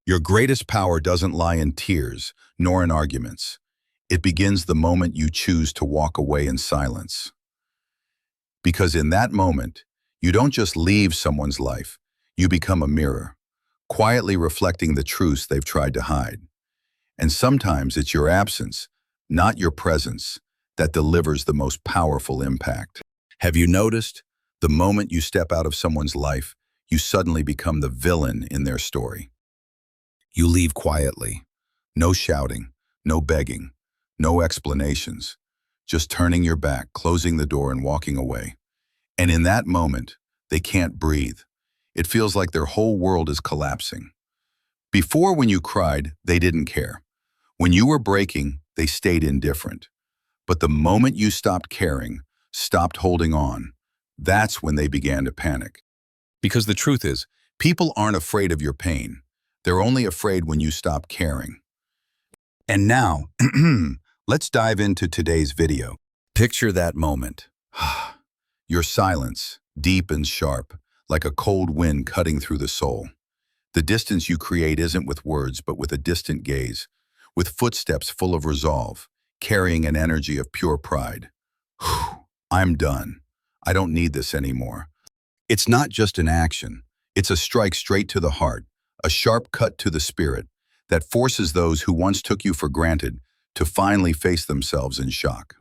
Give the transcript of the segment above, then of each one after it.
Your greatest power doesn't lie in tears, nor in arguments. It begins the moment you choose to walk away in silence. Because in that moment, you don't just leave someone's life, you become a mirror, quietly reflecting the truths they've tried to hide. And sometimes it's your absence, not your presence, that delivers the most powerful impact. Have you noticed? The moment you step out of someone's life, you suddenly become the villain in their story. You leave quietly. No shouting, no begging, no explanations. Just turning your back, closing the door and walking away. And in that moment, they can't breathe. It feels like their whole world is collapsing. Before, when you cried, they didn't care. When you were breaking, they stayed indifferent. But the moment you stopped caring, stopped holding on, that's when they began to panic. Because the truth is, people aren't afraid of your pain. They're only afraid when you stop caring. And now, let's dive into today's video. Picture that moment. Your silence, deep and sharp, like a cold wind cutting through the soul. The distance you create isn't with words, but with a distant gaze, with footsteps full of resolve, carrying an energy of pure pride. I'm done. I don't need this anymore. It's not just an action. It's a strike straight to the heart, a sharp cut to the spirit that forces those who once took you for granted to finally face themselves in shock.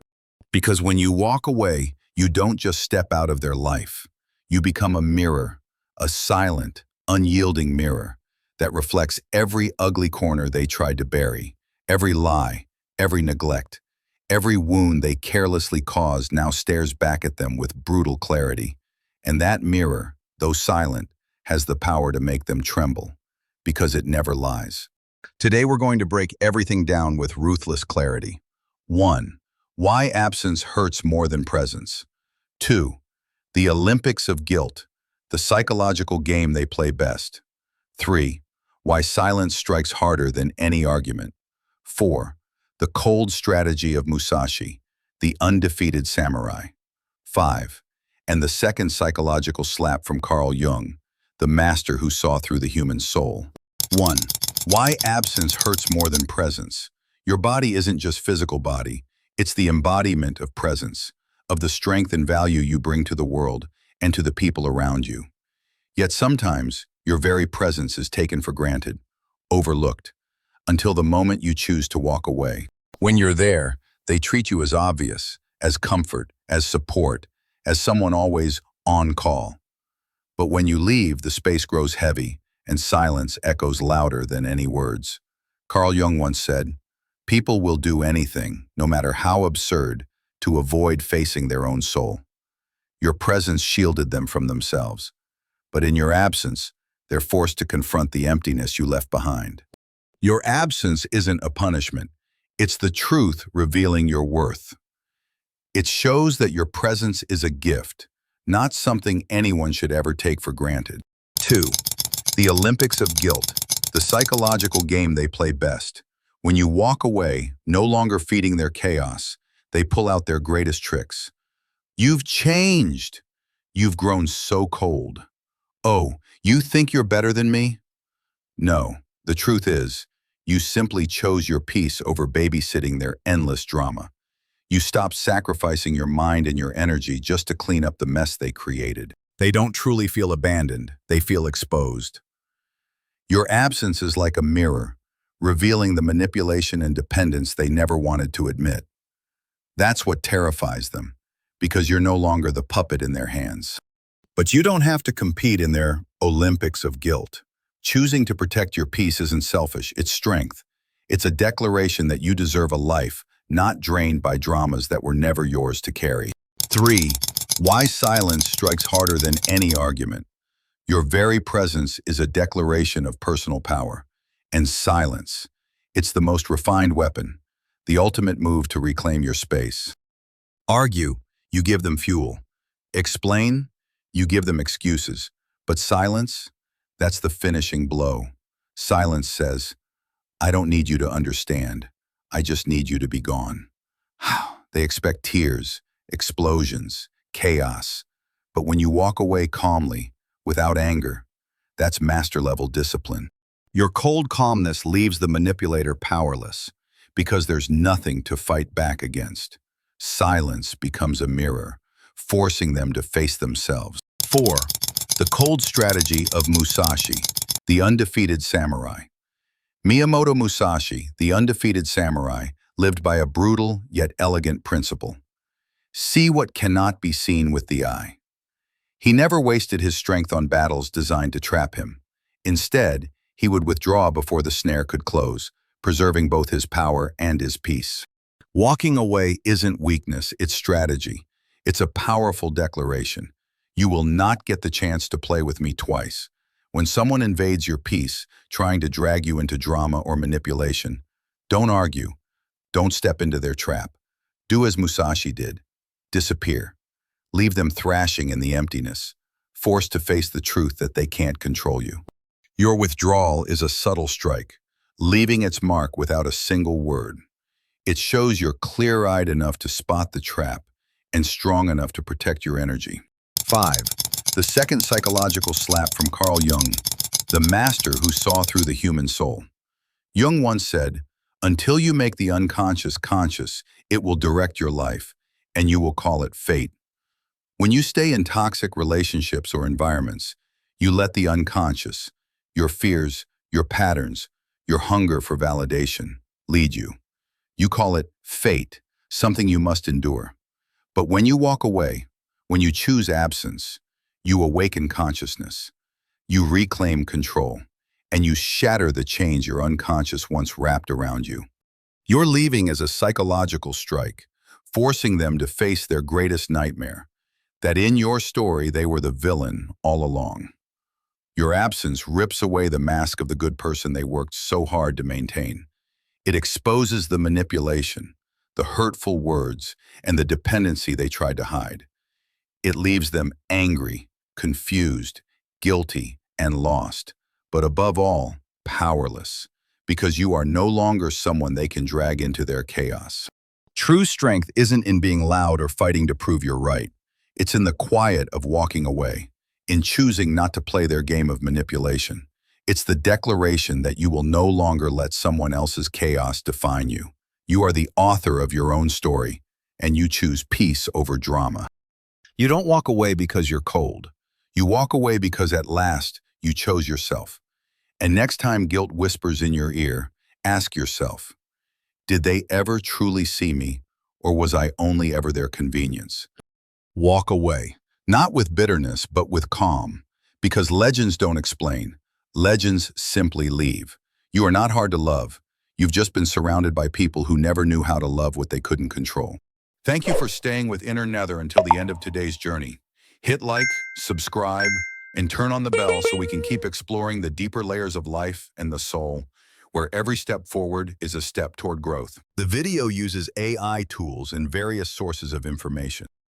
Because when you walk away, you don't just step out of their life. You become a mirror, a silent, unyielding mirror that reflects every ugly corner they tried to bury, every lie, every neglect, every wound they carelessly caused now stares back at them with brutal clarity. And that mirror, though silent, has the power to make them tremble, because it never lies. Today we're going to break everything down with ruthless clarity. 1. Why absence hurts more than presence. 2. The Olympics of guilt, the psychological game they play best. 3. Why silence strikes harder than any argument. 4. The cold strategy of Musashi, the undefeated samurai. 5. And the second psychological slap from Carl Jung, the master who saw through the human soul. 1. Why absence hurts more than presence. Your body isn't just physical body, it's the embodiment of presence, of the strength and value you bring to the world and to the people around you. Yet sometimes, your very presence is taken for granted, overlooked, until the moment you choose to walk away. When you're there, they treat you as obvious, as comfort, as support, as someone always on call. But when you leave, the space grows heavy, and silence echoes louder than any words. Carl Jung once said, "People will do anything, no matter how absurd, to avoid facing their own soul." Your presence shielded them from themselves. But in your absence, they're forced to confront the emptiness you left behind. Your absence isn't a punishment. It's the truth revealing your worth. It shows that your presence is a gift, not something anyone should ever take for granted. 2. The Olympics of guilt, the psychological game they play best. When you walk away, no longer feeding their chaos, they pull out their greatest tricks. You've changed. You've grown so cold. Oh, you think you're better than me? No, the truth is, you simply chose your peace over babysitting their endless drama. You stopped sacrificing your mind and your energy just to clean up the mess they created. They don't truly feel abandoned, they feel exposed. Your absence is like a mirror, revealing the manipulation and dependence they never wanted to admit. That's what terrifies them, because you're no longer the puppet in their hands. But you don't have to compete in their Olympics of guilt. Choosing to protect your peace isn't selfish, it's strength. It's a declaration that you deserve a life, not drained by dramas that were never yours to carry. 3. Why silence strikes harder than any argument. Your very presence is a declaration of personal power. And silence, it's the most refined weapon, the ultimate move to reclaim your space. Argue, you give them fuel. Explain, you give them excuses. But silence, that's the finishing blow. Silence says, I don't need you to understand. I just need you to be gone. They expect tears, explosions, chaos. But when you walk away calmly, without anger, that's master-level discipline. Your cold calmness leaves the manipulator powerless because there's nothing to fight back against. Silence becomes a mirror, forcing them to face themselves. 4. The cold strategy of Musashi, the undefeated samurai. Miyamoto Musashi, the undefeated samurai, lived by a brutal yet elegant principle. See what cannot be seen with the eye. He never wasted his strength on battles designed to trap him. Instead, he would withdraw before the snare could close, preserving both his power and his peace. Walking away isn't weakness, it's strategy. It's a powerful declaration. You will not get the chance to play with me twice. When someone invades your peace, trying to drag you into drama or manipulation, don't argue. Don't step into their trap. Do as Musashi did. Disappear. Leave them thrashing in the emptiness, forced to face the truth that they can't control you. Your withdrawal is a subtle strike, leaving its mark without a single word. It shows you're clear-eyed enough to spot the trap and strong enough to protect your energy. 5. The second psychological slap from Carl Jung, the master who saw through the human soul. Jung once said, "Until you make the unconscious conscious, it will direct your life, and you will call it fate." When you stay in toxic relationships or environments, you let the unconscious, your fears, your patterns, your hunger for validation, lead you. You call it fate, something you must endure. But when you walk away, when you choose absence, you awaken consciousness. You reclaim control, and you shatter the chains your unconscious once wrapped around you. Your leaving is a psychological strike, forcing them to face their greatest nightmare, that in your story they were the villain all along. Your absence rips away the mask of the good person they worked so hard to maintain. It exposes the manipulation, the hurtful words, and the dependency they tried to hide. It leaves them angry, confused, guilty, and lost, but above all, powerless, because you are no longer someone they can drag into their chaos. True strength isn't in being loud or fighting to prove you're right. It's in the quiet of walking away, in choosing not to play their game of manipulation. It's the declaration that you will no longer let someone else's chaos define you. You are the author of your own story, and you choose peace over drama. You don't walk away because you're cold. You walk away because at last you chose yourself. And next time guilt whispers in your ear, ask yourself, did they ever truly see me, or was I only ever their convenience? Walk away, not with bitterness, but with calm, because legends don't explain. Legends simply leave. You are not hard to love. You've just been surrounded by people who never knew how to love what they couldn't control. Thank you for staying with Inner Nether until the end of today's journey. Hit like, subscribe, and turn on the bell so we can keep exploring the deeper layers of life and the soul, where every step forward is a step toward growth. The video uses AI tools and various sources of information.